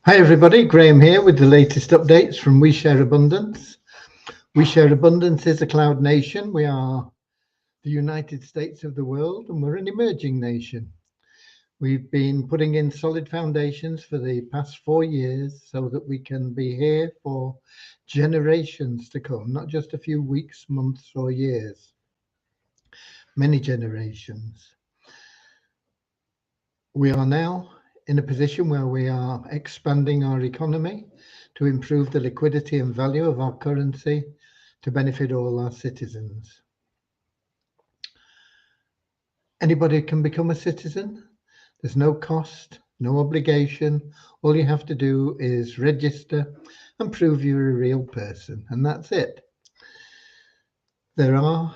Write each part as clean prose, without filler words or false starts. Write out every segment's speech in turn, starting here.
Hi everybody, Graham here with the latest updates from We Share Abundance. We Share Abundance is a cloud nation. We are the United States of the world and we're an emerging nation. We've been putting in solid foundations for the past 4 years so that we can be here for generations to come, not just a few weeks, months or years, many generations. We are now in a position where we are expanding our economy to improve the liquidity and value of our currency to benefit all our citizens. Anybody can become a citizen. There's no cost, no obligation. All you have to do is register and prove you're a real person, and that's it. There are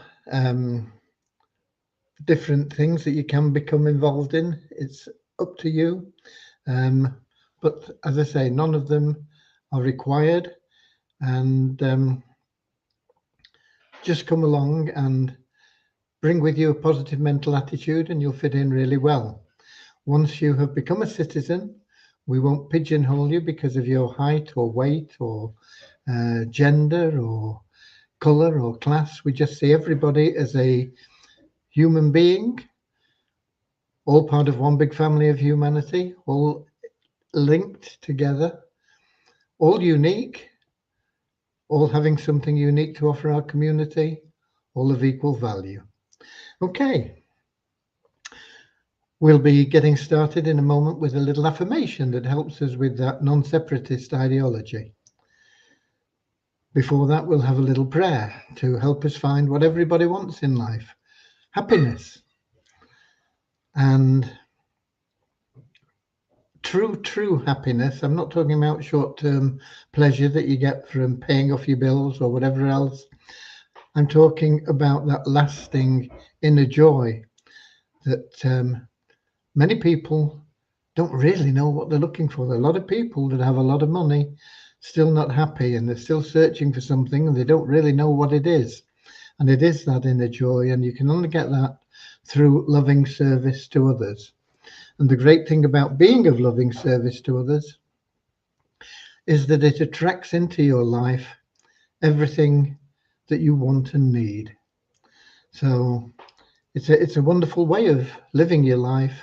different things that you can become involved in. It's up to you. But as I say, none of them are required, and just come along and bring with you a positive mental attitude and you'll fit in really well. Once you have become a citizen, we won't pigeonhole you because of your height or weight or gender or color or class. We just see everybody as a human being, all part of one big family of humanity, all linked together, all unique, all having something unique to offer our community, all of equal value. Okay, we'll be getting started in a moment with a little affirmation that helps us with that non-separatist ideology. Before that, we'll have a little prayer to help us find what everybody wants in life, happiness. And true happiness. I'm not talking about short-term pleasure that you get from paying off your bills or whatever else. I'm talking about that lasting inner joy that many people don't really know what they're looking for. There are a lot of people that have a lot of money still not happy, and they're still searching for something and they don't really know what it is. And it is that inner joy, and you can only get that through loving service to others. And the great thing about being of loving service to others is that it attracts into your life everything that you want and need. So it's a wonderful way of living your life.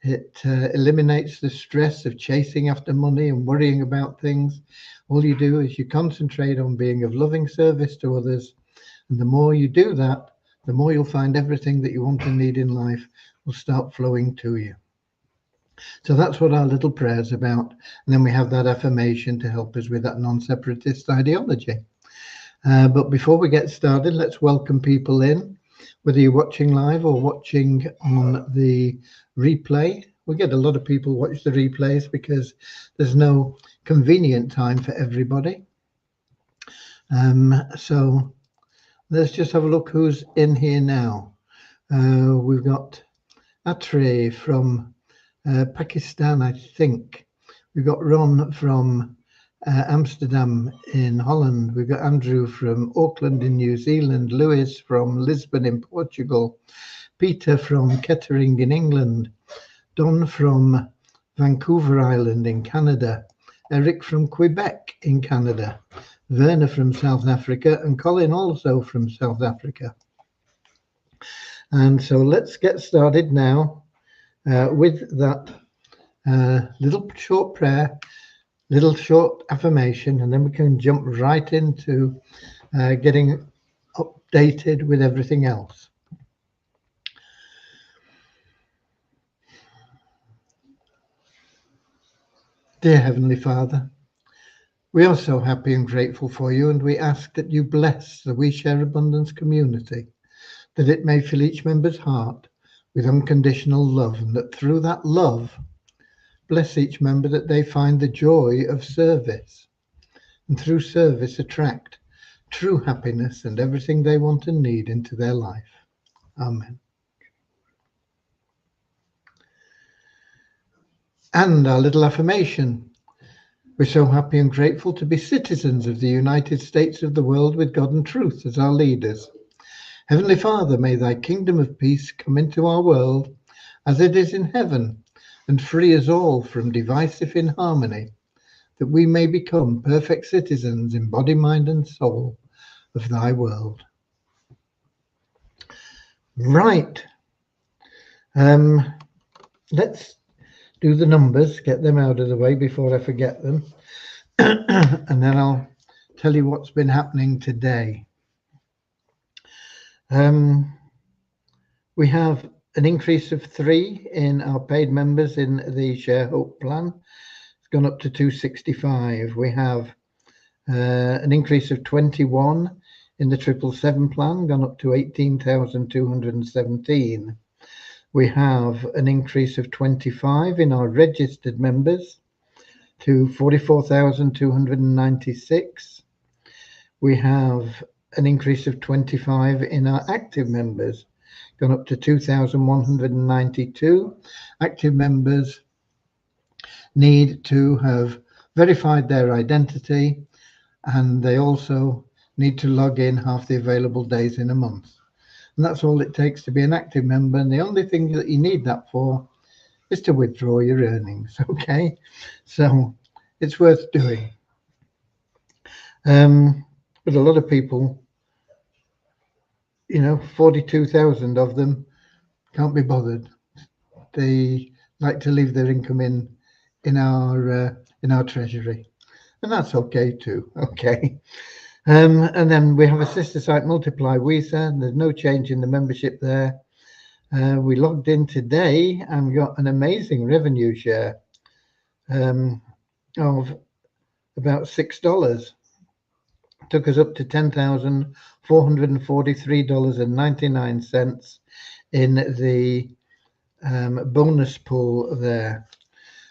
It eliminates the stress of chasing after money and worrying about things. All you do is you concentrate on being of loving service to others. And the more you do that, the more you'll find everything that you want and need in life will start flowing to you. So that's what our little prayer is about. And then we have that affirmation to help us with that non-separatist ideology. But before we get started, let's welcome people in, whether you're watching live or watching on the replay. We get a lot of people watch the replays because there's no convenient time for everybody. So let's just have a look who's in here now. We've got Atre from Pakistan, I think. We've got Ron from Amsterdam in Holland. We've got Andrew from Auckland in New Zealand, Lewis from Lisbon in Portugal, Peter from Kettering in England, Don from Vancouver Island in Canada, Eric from Quebec in Canada, Werner from South Africa, and Colin also from South Africa. And so let's get started now with that little short prayer, little short affirmation, and then we can jump right into getting updated with everything else. Dear Heavenly Father, we are so happy and grateful for you, and we ask that you bless the We Share Abundance community, that it may fill each member's heart with unconditional love, and that through that love, bless each member that they find the joy of service, and through service attract true happiness and everything they want and need into their life. Amen. And our little affirmation. We're so happy and grateful to be citizens of the United States of the world with God and truth as our leaders. Heavenly Father, may thy kingdom of peace come into our world as it is in heaven, and free us all from divisive inharmony, that we may become perfect citizens in body, mind, and soul of thy world. Right. Let's do the numbers, get them out of the way before I forget them. And then I'll tell you what's been happening today. We have an increase of 3 in our paid members in the Share Hope plan. It's gone up to 265. We have an increase of 21 in the 777 plan, gone up to 18,217. We have an increase of 25 in our registered members to 44,296. We have an increase of 25 in our active members, gone up to 2,192. Active members need to have verified their identity, and they also need to log in half the available days in a month. And that's all it takes to be an active member. And the only thing that you need that for is to withdraw your earnings. Okay, so it's worth doing. But a lot of people, 42,000 of them can't be bothered. They like to leave their income in our treasury, and that's okay too. Okay. And then we have a sister site, Multiply Visa. There's no change in the membership there. We logged in today and got an amazing revenue share of about $6. Took us up to $10,443.99 in the bonus pool there.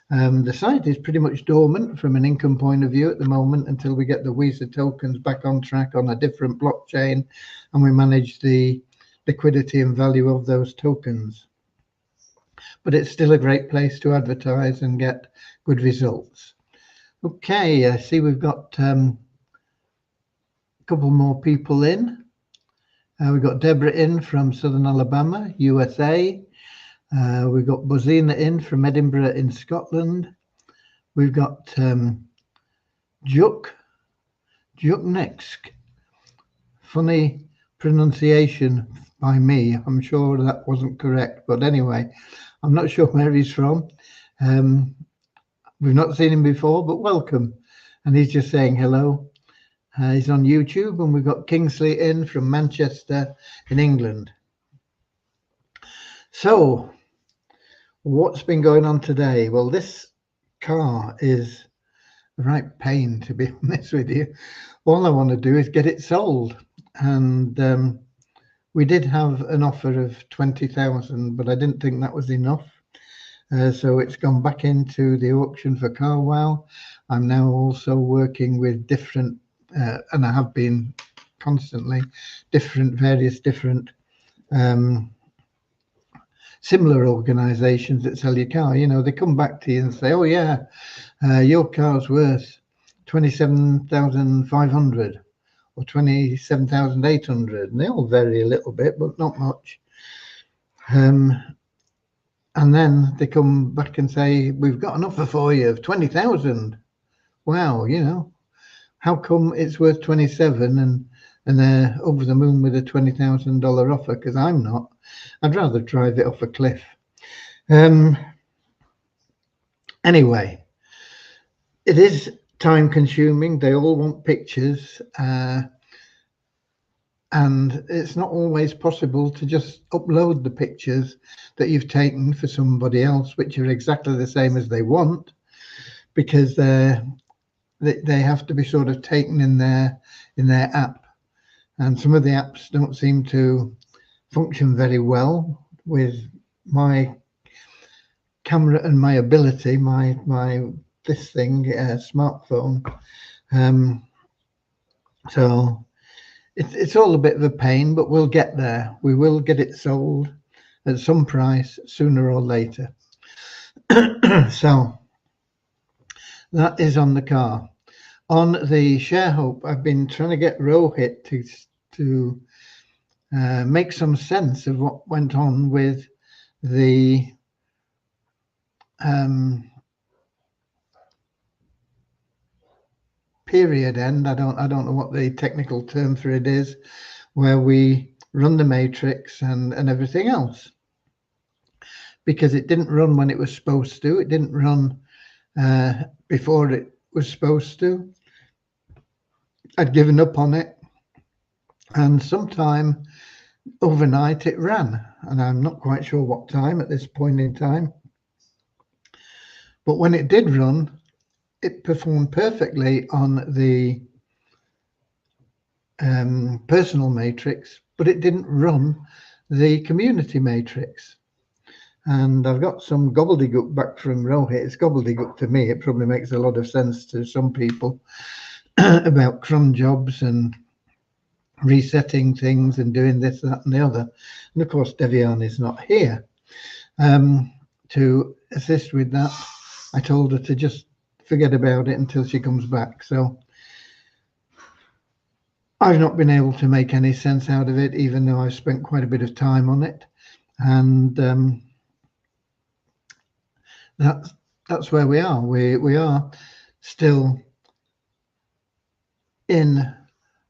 The site is pretty much dormant from an income point of view at the moment until we get the Visa tokens back on track on a different blockchain and we manage the liquidity and value of those tokens. But it's still a great place to advertise and get good results. Okay, I see we've got a couple more people in. We've got Deborah in from Southern Alabama, USA. We've got Bozina in from Edinburgh in Scotland. We've got Juknesk. Funny pronunciation by me. I'm sure that wasn't correct, but anyway, I'm not sure where he's from. We've not seen him before, but welcome. And he's just saying hello. He's on YouTube, and we've got Kingsley in from Manchester in England. So, what's been going on today? Well, this car is a right pain, to be honest with you. All I want to do is get it sold. And we did have an offer of 20,000, but I didn't think that was enough. So it's gone back into the auction for CarWow. I'm now also working with different, and I have been constantly, various different similar organizations that sell your car. They come back to you and say, oh yeah, your car's worth 27,500 or 27,800, and they all vary a little bit, but not much. And then they come back and say, we've got an offer for you of 20,000. Wow, how come it's worth 27 and they're over the moon with a $20,000 offer? Because I'm not. I'd rather drive it off a cliff. Anyway, it is time consuming. They all want pictures, and it's not always possible to just upload the pictures that you've taken for somebody else, which are exactly the same as they want, because they have to be sort of taken in their app, and some of the apps don't seem to function very well with my camera and my ability, my smartphone. So it's all a bit of a pain, but we'll get there. We will get it sold at some price sooner or later. So that is on the car. On the Share Hope, I've been trying to get Rohit to make some sense of what went on with the period end. I don't know what the technical term for it is, where we run the matrix and everything else, because it didn't run when it was supposed to. It didn't run before it was supposed to. I'd given up on it, and sometime overnight it ran, and I'm not quite sure what time at this point in time. But when it did run, it performed perfectly on the personal matrix, but it didn't run the community matrix. And I've got some gobbledygook back from Rohit. It's gobbledygook to me. It probably makes a lot of sense to some people about cron jobs and resetting things and doing this, that, and the other. And of course, Devyani is not here to assist with that. I told her to just forget about it until she comes back. So I've not been able to make any sense out of it, even though I've spent quite a bit of time on it. And that's where we are. We are still in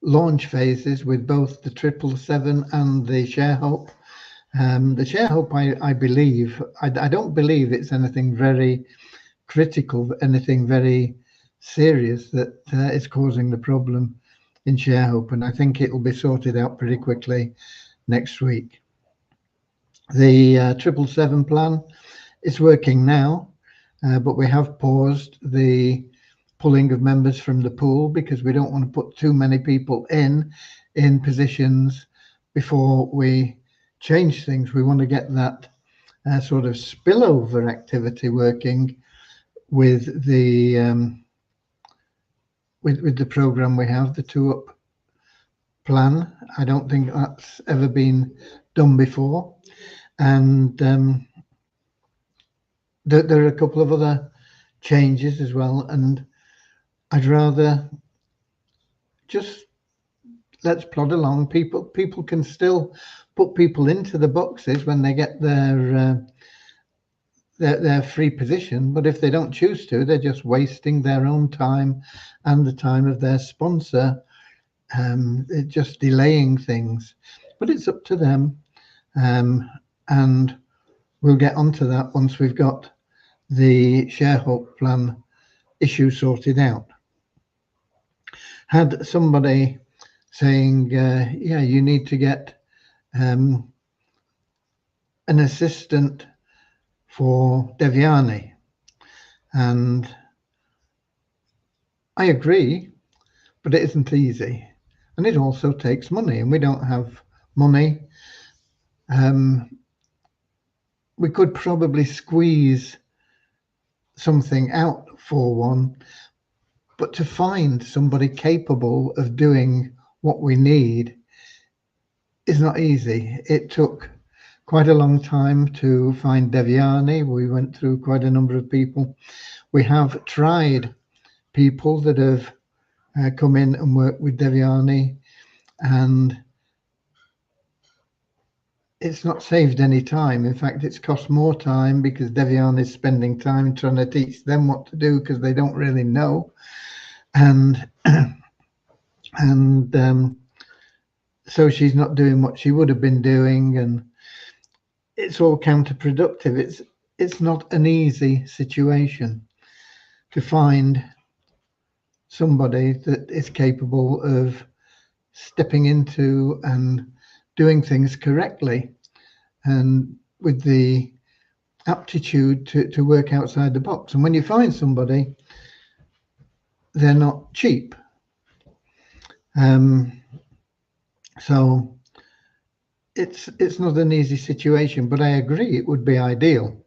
launch phases with both the 777 and the ShareHope. The ShareHope, I believe, I don't believe it's anything very critical, anything very serious that is causing the problem in ShareHope, and I think it will be sorted out pretty quickly next week. The 777 plan is working now, but we have paused the pulling of members from the pool because we don't want to put too many people in positions before we change things. We want to get that sort of spillover activity working with the with the program we have, the 2-up plan. I don't think that's ever been done before, and there are a couple of other changes as well, and I'd rather just let's plod along. People can still put people into the boxes when they get their free position, but if they don't choose to, they're just wasting their own time and the time of their sponsor. It's just delaying things, but it's up to them, and we'll get onto that once we've got the ShareHope plan issue sorted out. Had somebody saying, yeah, you need to get an assistant for Devyani, and I agree, but it isn't easy, and it also takes money, and we don't have money. We could probably squeeze something out for one, but to find somebody capable of doing what we need is not easy. It took quite a long time to find Devyani. We went through quite a number of people. We have tried people that have come in and worked with Devyani, and it's not saved any time. In fact, it's cost more time because Devyani is spending time trying to teach them what to do because they don't really know, and so she's not doing what she would have been doing, and it's all counterproductive. It's not an easy situation to find somebody that is capable of stepping into and doing things correctly and with the aptitude to work outside the box. And when you find somebody, they're not cheap. So it's not an easy situation, but I agree it would be ideal.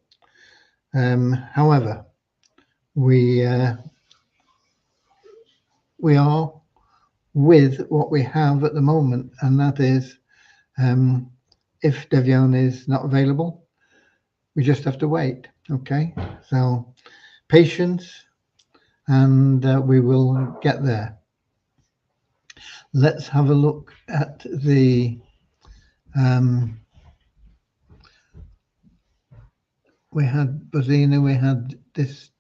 However, we are with what we have at the moment, and that is if Devyani is not available, we just have to wait. Okay, so patience, and we will get there. Let's have a look at the we had Bozina, we had this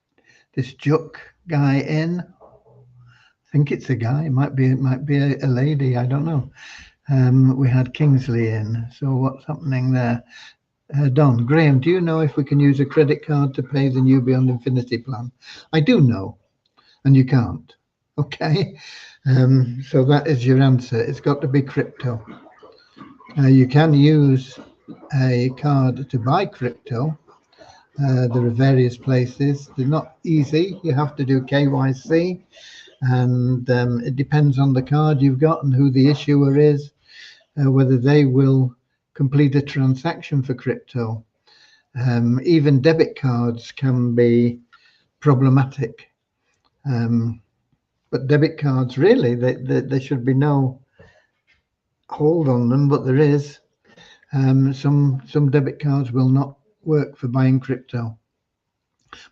Juk guy in. I think it's a guy. It might be a lady. I don't know. We had Kingsley in. So what's happening there? Don, Graham, do you know if we can use a credit card to pay the new Beyond Infinity plan? I do know, and you can't. Okay, so that is your answer. It's got to be crypto. You can use a card to buy crypto. There are various places. They're not easy. You have to do KYC, and it depends on the card you've got and who the issuer is, whether they will complete a transaction for crypto. Even debit cards can be problematic. But debit cards, really, there should be no hold on them, but there is. Some debit cards will not work for buying crypto.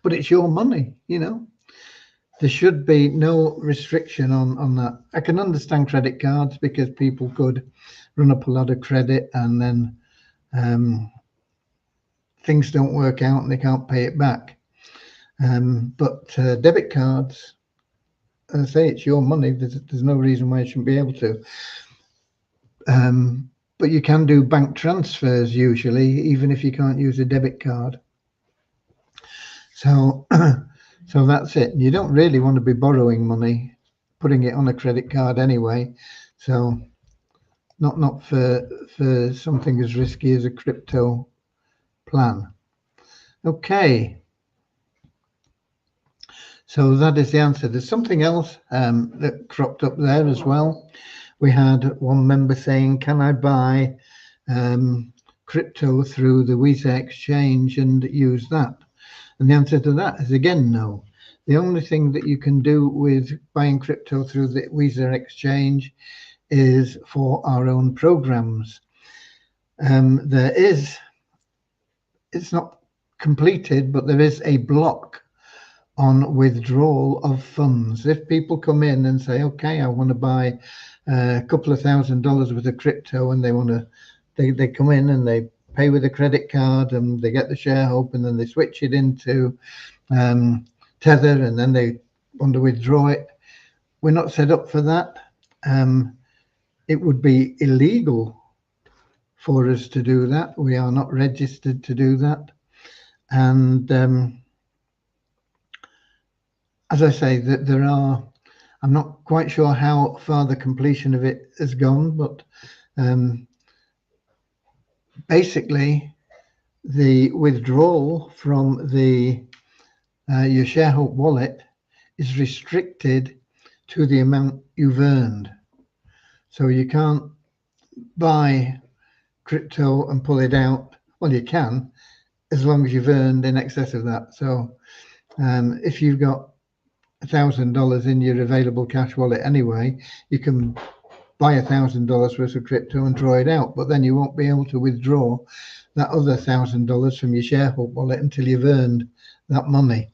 But it's your money, you know. There should be no restriction on that. I can understand credit cards because people could run up a lot of credit and then things don't work out and they can't pay it back. But debit cards, as I say, it's your money. There's no reason why you shouldn't be able to. But you can do bank transfers usually, even if you can't use a debit card. So, so that's it. You don't really want to be borrowing money, putting it on a credit card anyway. So, not for something as risky as a crypto plan. Okay. So that is the answer. There's something else that cropped up there as well. We had one member saying, can I buy crypto through the Visa exchange and use that? And the answer to that is again, no. The only thing that you can do with buying crypto through the Visa exchange is for our own programs. It's not completed, but there is a block on withdrawal of funds. If people come in and say, okay, I want to buy a couple of $1,000s worth of crypto, and they come in and they pay with a credit card and they get the share hope, and then they switch it into Tether, and then they want to withdraw it. We're not set up for that. It would be illegal for us to do that. We are not registered to do that. And as I say, that there are, I'm not quite sure how far the completion of it has gone, but basically the withdrawal from the your ShareHope wallet is restricted to the amount you've earned. So you can't buy crypto and pull it out. Well, you can, as long as you've earned in excess of that. So if you've got $1,000 in your available cash wallet anyway, you can buy $1,000 worth of crypto and draw it out, but then you won't be able to withdraw that other $1,000 from your ShareHope wallet until you've earned that money.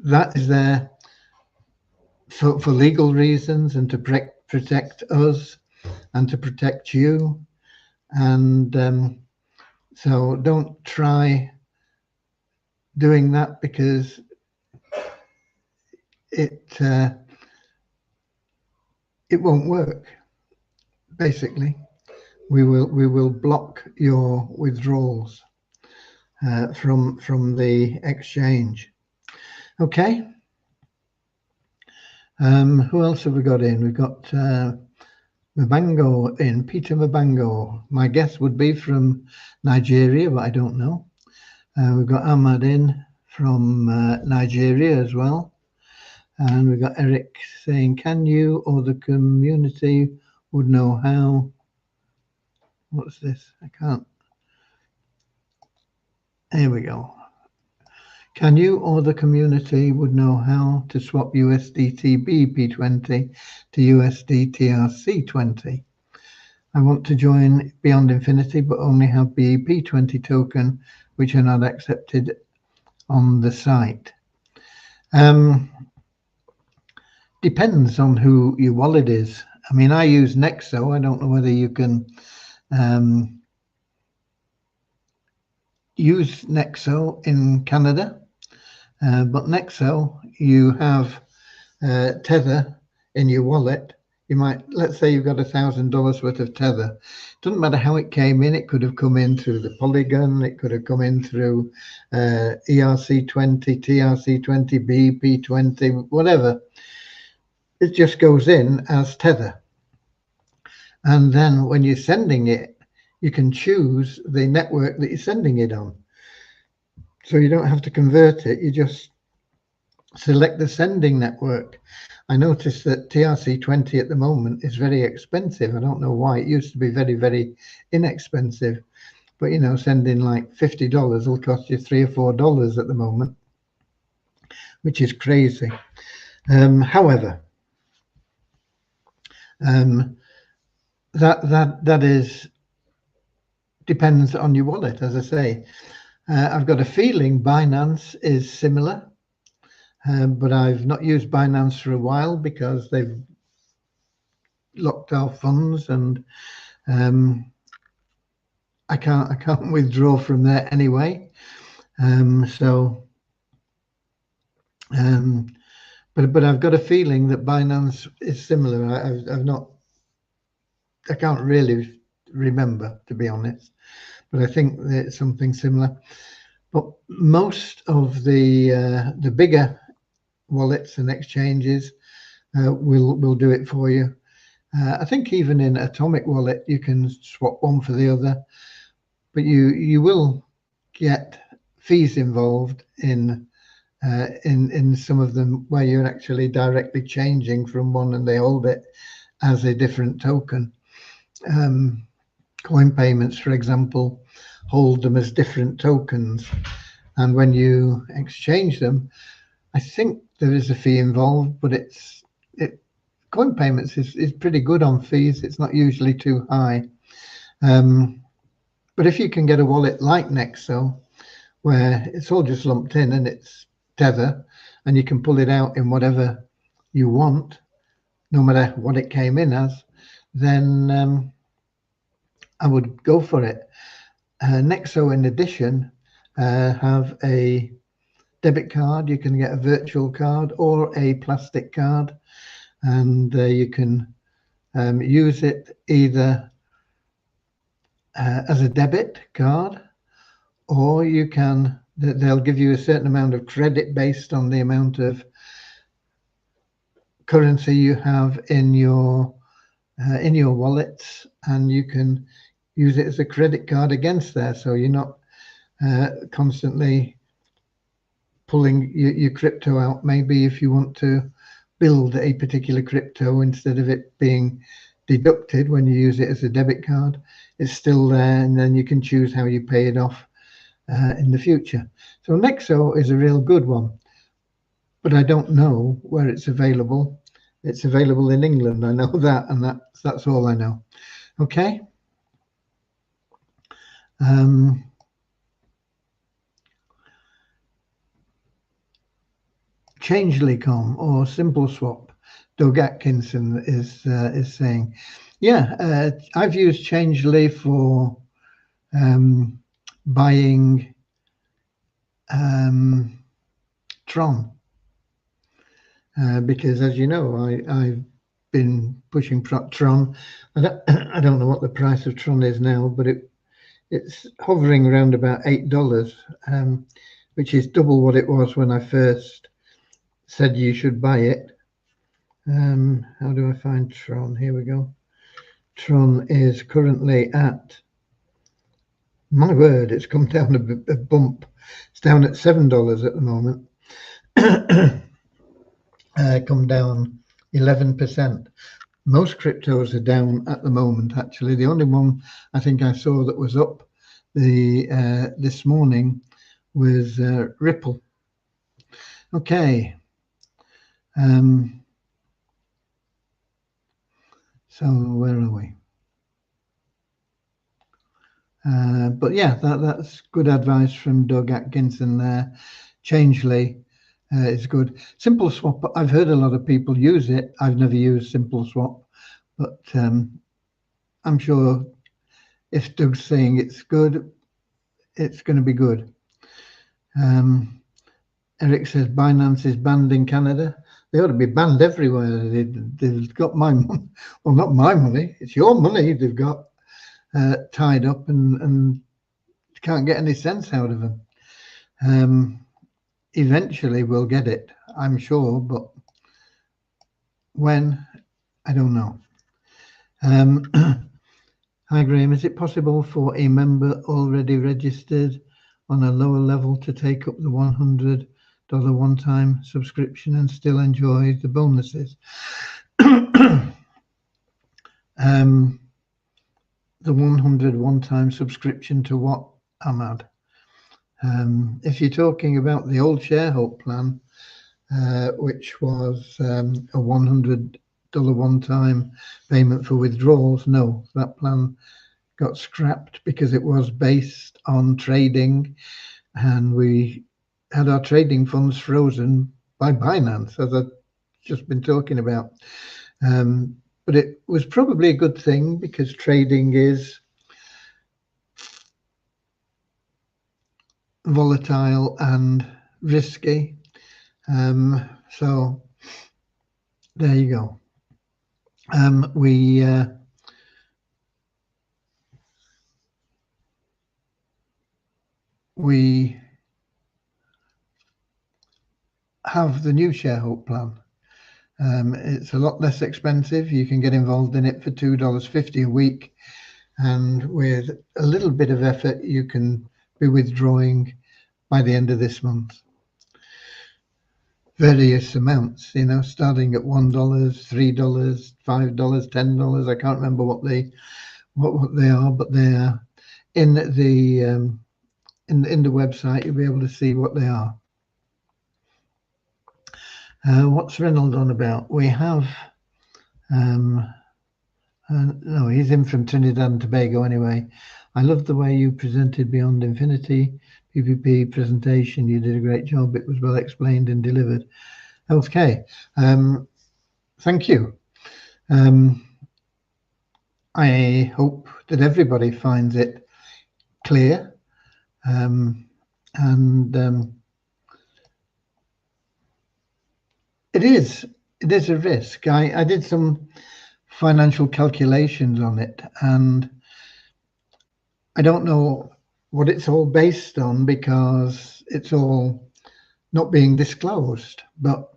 That is there for legal reasons and to protect us and to protect you. And so don't try doing that, because it won't work. Basically, we will block your withdrawals from the exchange. Okay. Who else have we got in? We've got Mabango in, Peter Mabango. My guess would be from Nigeria, but I don't know. We've got Ahmad in from Nigeria as well. And we've got Eric saying, can you or the community would know how? What's this? I can't. Here we go. Can you or the community would know how to swap USDT BEP20 to USDTRC20? I want to join Beyond Infinity, but only have BEP20 token, which are not accepted on the site. Depends on who your wallet is. I mean, I use Nexo. I don't know whether you can use Nexo in Canada. But Nexo, you have Tether in your wallet. You might, let's say you've got $1,000 worth of Tether. Doesn't matter how it came in. It could have come in through the Polygon. It could have come in through ERC20, TRC20, BEP20, whatever. It just goes in as Tether. And then when you're sending it, you can choose the network that you're sending it on. So you don't have to convert it. You just select the sending network. I noticed that TRC20 at the moment is very expensive. I don't know why. It used to be very, very inexpensive. But, you know, sending like $50 will cost you $3 or $4 at the moment, which is crazy. However, that is depends on your wallet, as I say. I've got a feeling Binance is similar, but I've not used Binance for a while because they've locked our funds, and I can't withdraw from there anyway. But I've got a feeling that Binance is similar. I can't really remember, to be honest, but I think that it's something similar. But most of the bigger wallets and exchanges will do it for you. I think even in Atomic Wallet you can swap one for the other, but you will get fees involved in some of them where you're actually directly changing from one and they hold it as a different token. Coin payments, for example, hold them as different tokens, and when you exchange them, I think there is a fee involved, but coin payments is pretty good on fees. It's not usually too high. But if you can get a wallet like Nexo, where it's all just lumped in and it's Tether, and you can pull it out in whatever you want, no matter what it came in as, then I would go for it. Nexo, in addition, have a debit card. You can get a virtual card or a plastic card, and you can use it either as a debit card, or you can, they'll give you a certain amount of credit based on the amount of currency you have in your wallets, and you can use it as a credit card against there, so you're not constantly pulling your crypto out. Maybe if you want to build a particular crypto, instead of it being deducted when you use it as a debit card, it's still there, and then you can choose how you pay it off in the future. So Nexo is a real good one, but I don't know where it's available. It's available in England, I know that, and that's all I know. Okay. Changelly.com or SimpleSwap, Doug Atkinson is saying, yeah, I've used Changelly for buying Tron, because, as you know, I've been pushing Tron. I don't know what the price of Tron is now, but it's hovering around about $8, which is double what it was when I first said you should buy it. How do I find Tron? Here we go. Tron is currently at, my word, it's come down a bump. It's down at $7 at the moment. Come down 11%. Most cryptos are down at the moment, actually. The only one I think I saw that was up this morning was Ripple. Okay. So where are we? But yeah, that's good advice from Doug Atkinson there. Changelly is good. SimpleSwap, I've heard a lot of people use it. I've never used SimpleSwap, but I'm sure if Doug's saying it's good, it's going to be good. Eric says Binance is banned in Canada. They ought to be banned everywhere. They've got my money. Well, not my money. It's your money they've got tied up, and can't get any sense out of them. Eventually we'll get it, I'm sure, but when, I don't know. Hi Graham, is it possible for a member already registered on a lower level to take up the $100 one-time subscription and still enjoy the bonuses? The 100 one-time subscription to what, Ahmad? If you're talking about the old ShareHope plan, which was a $100 one-time payment for withdrawals, no, that plan got scrapped because it was based on trading, and we had our trading funds frozen by Binance, as I've just been talking about. But it was probably a good thing because trading is volatile and risky. So there you go. We have the new ShareHope plan. It's a lot less expensive. You can get involved in it for $2.50 a week, and with a little bit of effort you can be withdrawing by the end of this month various amounts, starting at $1, $3, $5, $10. I can't remember what they are, but they are in the website. You'll be able to see what they are. What's Reynolds on about? We have no, he's in from Trinidad and Tobago anyway. I love the way you presented Beyond Infinity PPP presentation. You did a great job. It was well explained and delivered. Okay, thank you. I hope that everybody finds it clear, and it is a risk. I did some financial calculations on it, and I don't know what it's all based on because it's all not being disclosed. But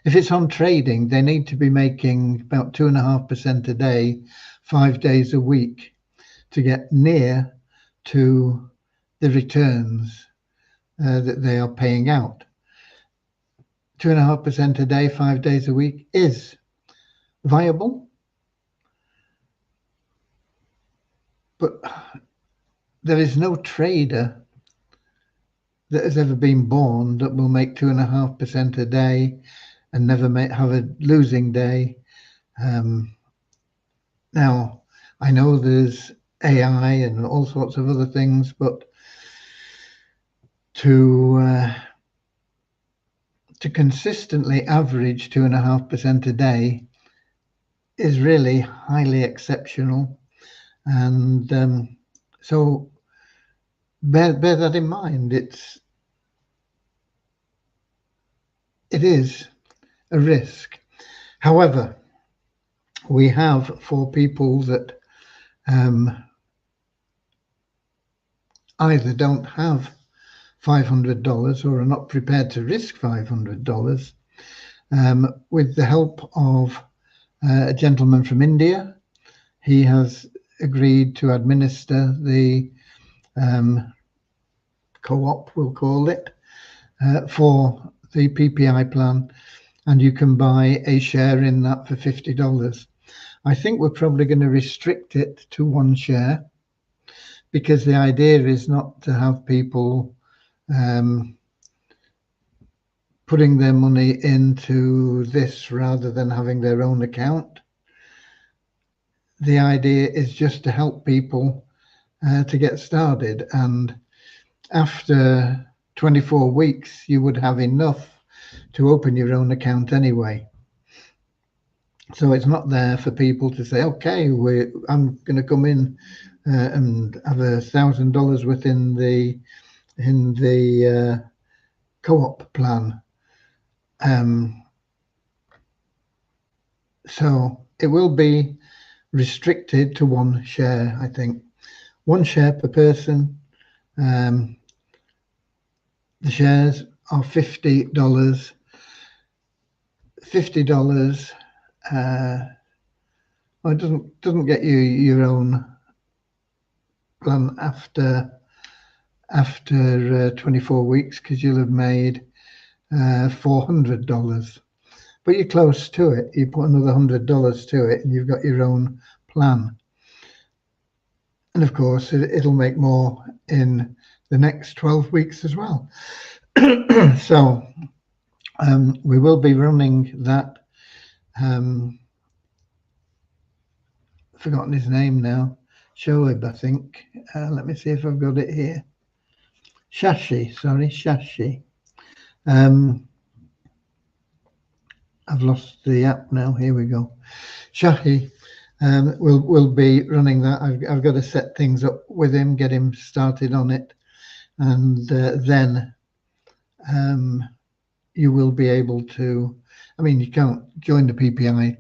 if it's on trading, they need to be making about 2.5% a day, 5 days a week, to get near to the returns that they are paying out. 2.5% a day, 5 days a week is viable, but there is no trader that has ever been born that will make 2.5% a day and never have a losing day. Now, I know there's AI and all sorts of other things, but to consistently average 2.5% a day is really highly exceptional, and so bear that in mind. It is a risk. However, we have, for people that either don't have $500 or are not prepared to risk $500, with the help of a gentleman from India. He has agreed to administer the co-op, we'll call it, for the PPI plan, and you can buy a share in that for $50. I think we're probably going to restrict it to 1 share, because the idea is not to have people putting their money into this rather than having their own account. The idea is just to help people to get started, and after 24 weeks you would have enough to open your own account anyway. So it's not there for people to say, okay, I'm going to come in and have $1,000 worth in the co-op plan. So it will be restricted to 1 share, I think. 1 share per person. The shares are $50. $50. Well, it doesn't get you your own plan after 24 weeks, because you'll have made $400. But you're close to it. You put another $100 to it, and you've got your own plan. And of course, it'll make more in the next 12 weeks as well. So we will be running that. Forgotten his name now. Shoaib, I think. Let me see if I've got it here. Shashi, sorry, Shashi. I've lost the app now. Here we go. Shahi will be running that. I've got to set things up with him, get him started on it, and then you will be able to. I mean, you can't join the PPI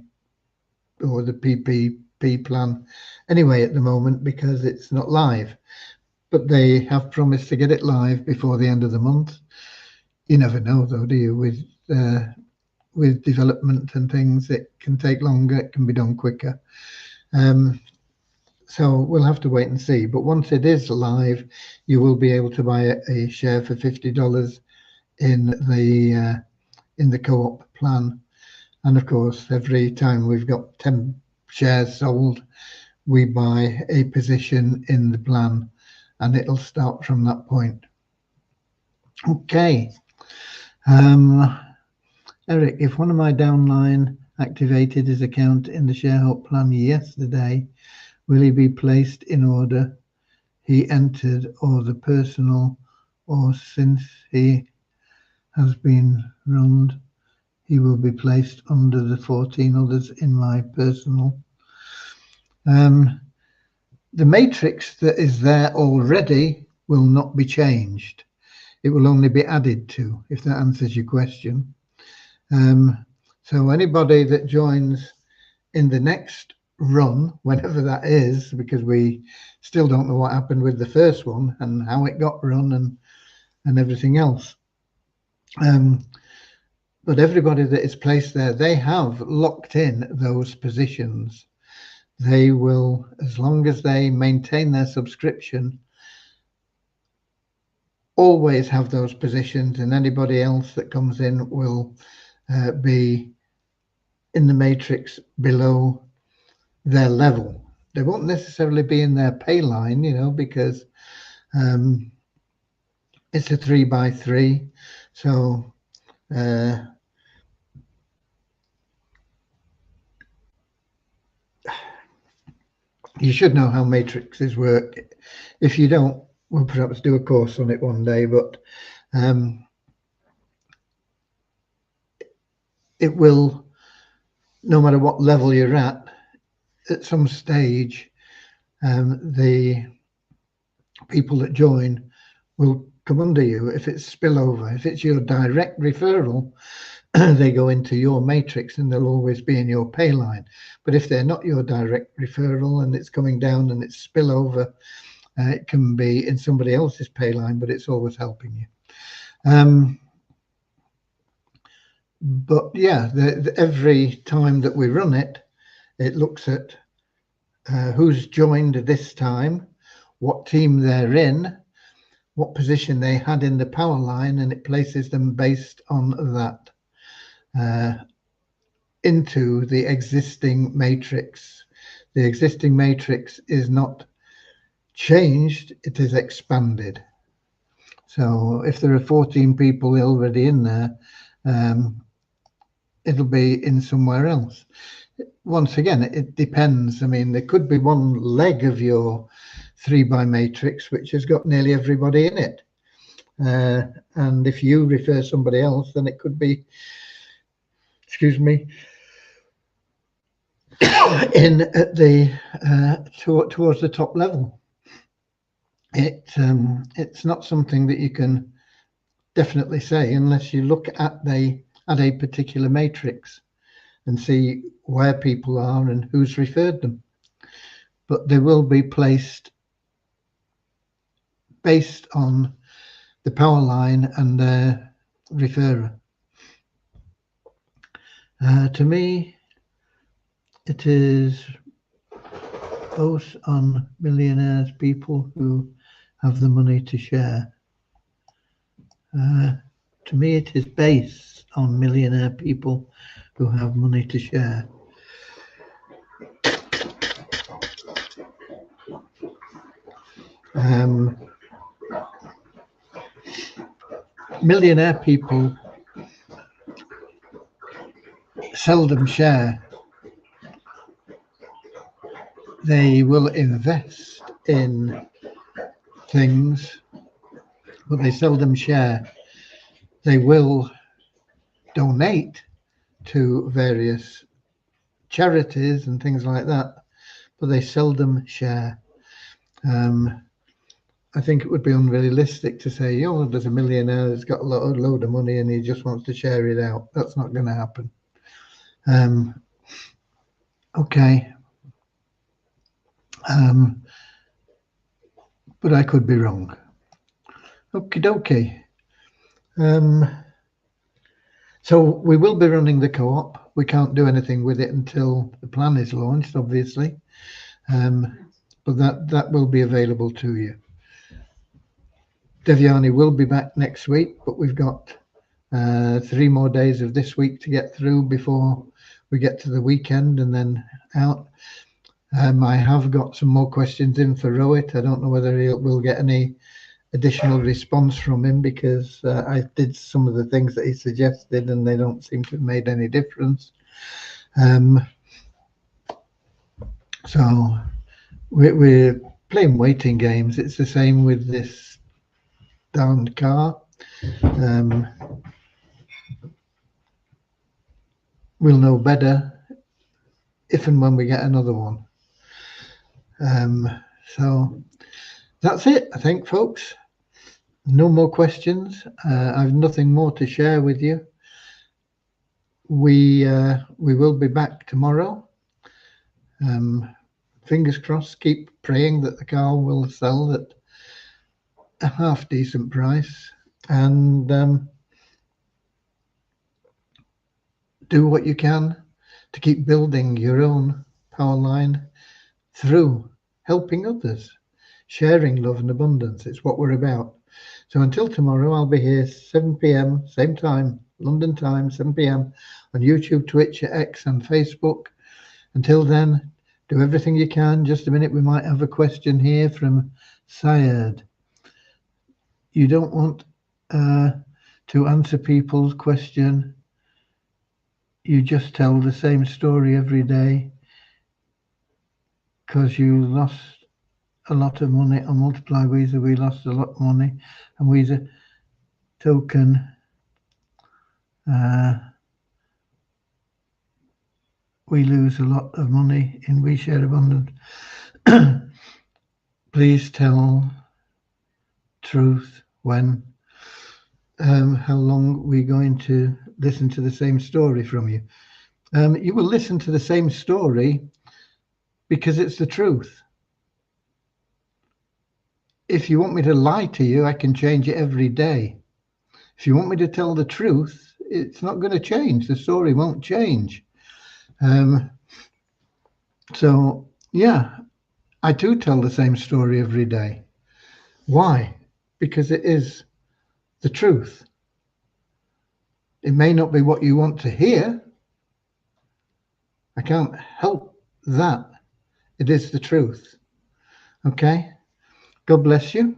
or the PPP plan anyway at the moment because it's not live. But they have promised to get it live before the end of the month. You never know, though, do you? With development and things, it can take longer. It can be done quicker. So we'll have to wait and see. But once it is live, you will be able to buy a share for $50 in the co-op plan. And of course, every time we've got 10 shares sold, we buy a position in the plan, and it'll start from that point. Okay. Eric, if one of my downline activated his account in the shareholder plan yesterday, will he be placed in order he entered, or the personal, or since he has been run, he will be placed under the 14 others in my personal? The matrix that is there already will not be changed. It will only be added to, if that answers your question. So anybody that joins in the next run, whenever that is, because we still don't know what happened with the first one and how it got run and everything else. But everybody that is placed there, they have locked in those positions. They will, as long as they maintain their subscription, always have those positions, and anybody else that comes in will be in the matrix below their level. They won't necessarily be in their pay line, you know, because it's a 3x3. So you should know how matrices work. If you don't, we'll perhaps do a course on it one day, but it will, no matter what level you're at some stage, the people that join will come under you. If it's spillover, if it's your direct referral, they go into your matrix and they'll always be in your pay line. But if they're not your direct referral and it's coming down and it's spillover, it can be in somebody else's pay line, but it's always helping you. But yeah, every time that we run it, it looks at who's joined this time, what team they're in, what position they had in the power line, and it places them based on that into the existing matrix. The existing matrix is not changed, it is expanded. So if there are 14 people already in there, it'll be in somewhere else. Once again, it depends. I mean, there could be one leg of your 3x matrix which has got nearly everybody in it. And if you refer somebody else, then it could be, excuse me, in at the towards the top level. It's not something that you can definitely say, unless you look at a particular matrix and see where people are and who's referred them. But they will be placed based on the power line and their referrer. To me, it is both on millionaires, people who have the money to share. To me, it is based on millionaire people who have money to share. Millionaire people seldom share. They will invest in things, but they seldom share. They will donate to various charities and things like that, but they seldom share. I think it would be unrealistic to say, oh, there's a millionaire that's got a load of money and he just wants to share it out. That's not going to happen. Okay. But I could be wrong. Okie dokie. So we will be running the co-op. We can't do anything with it until the plan is launched, obviously. But that will be available to you. Devyani will be back next week, but we've got 3 more days of this week to get through before we get to the weekend and then out. I have got some more questions in for Rohit. I don't know whether we'll get any additional response from him, because I did some of the things that he suggested and they don't seem to have made any difference. So we're playing waiting games. It's the same with this downed car. We'll know better if and when we get another one. So that's it, I think, folks. No more questions. I've nothing more to share with you. We will be back tomorrow. Fingers crossed. Keep praying that the car will sell at a half decent price, and do what you can to keep building your own power line through helping others, sharing love and abundance. It's what we're about. So until tomorrow, I'll be here 7 p.m, same time, London time, 7 p.m, on YouTube, Twitch, X, and Facebook. Until then, do everything you can. Just a minute, we might have a question here from Syed. You don't want to answer people's question. You just tell the same story every day because you lost a lot of money on Multiply Weezer. We lost a lot of money, and Weezer token we lose a lot of money in We Share Abundance. Please tell truth when. How long we're going to listen to the same story from you? You will listen to the same story because it's the truth. If you want me to lie to you, I can change it every day. If you want me to tell the truth, it's not going to change. The story won't change. So yeah, I do tell the same story every day. Why? Because it is the truth. It may not be what you want to hear. I can't help that. It is the truth. Okay? God bless you.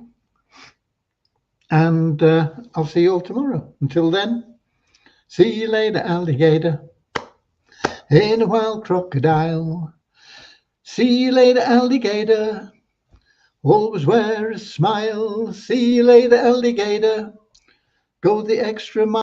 And I'll see you all tomorrow. Until then, see you later, alligator. In a wild crocodile. See you later, alligator. Always wear a smile. See you later, alligator. Go the extra mile.